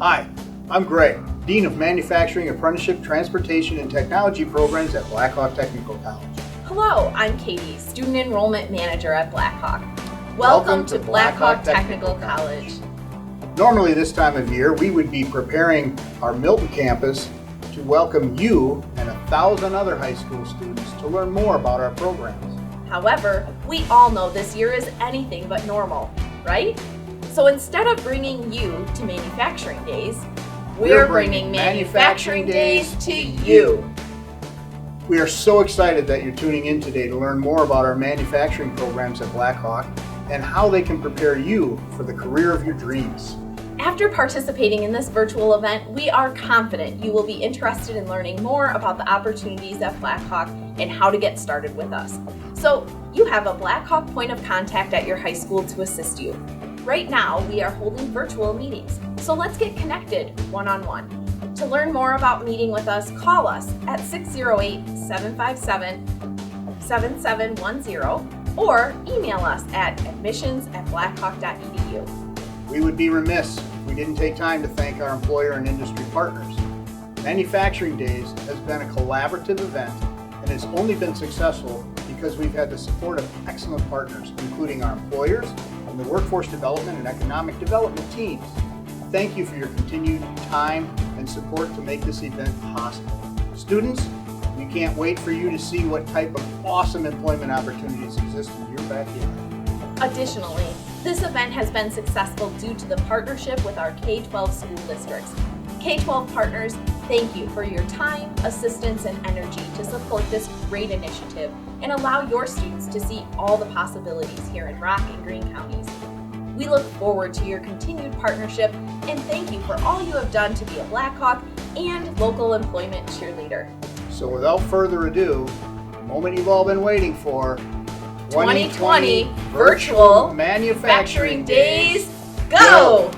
Hi, I'm Greg, Dean of Manufacturing, Apprenticeship, Transportation, and Technology Programs at Blackhawk Technical College. Hello, I'm Katie, Student Enrollment Manager at Blackhawk. Welcome to Blackhawk Technical College. Normally this time of year, we would be preparing our Milton campus to welcome you and 1,000 other high school students to learn more about our programs. However, we all know this year is anything but normal, right? So instead of bringing you to Manufacturing Days, we're bringing Manufacturing Days to you. We are so excited that you're tuning in today to learn more about our manufacturing programs at Blackhawk and how they can prepare you for the career of your dreams. After participating in this virtual event, we are confident you will be interested in learning more about the opportunities at Blackhawk and how to get started with us. So you have a Blackhawk point of contact at your high school to assist you. Right now, we are holding virtual meetings, so let's get connected one-on-one. To learn more about meeting with us, call us at 608-757-7710 or email us at admissions@blackhawk.edu. We would be remiss if we didn't take time to thank our employer and industry partners. Manufacturing Days has been a collaborative event and has only been successful because we've had the support of excellent partners, including our employers and the workforce development and economic development teams. Thank you for your continued time and support to make this event possible. Students, we can't wait for you to see what type of awesome employment opportunities exist in your backyard. Additionally, this event has been successful due to the partnership with our K-12 school districts. K-12 partners, thank you for your time, assistance, and energy to support this great initiative and allow your students to see all the possibilities here in Rock and Greene counties. We look forward to your continued partnership and thank you for all you have done to be a Blackhawk and local employment cheerleader. So without further ado, the moment you've all been waiting for, 2020 Virtual Manufacturing Days, go!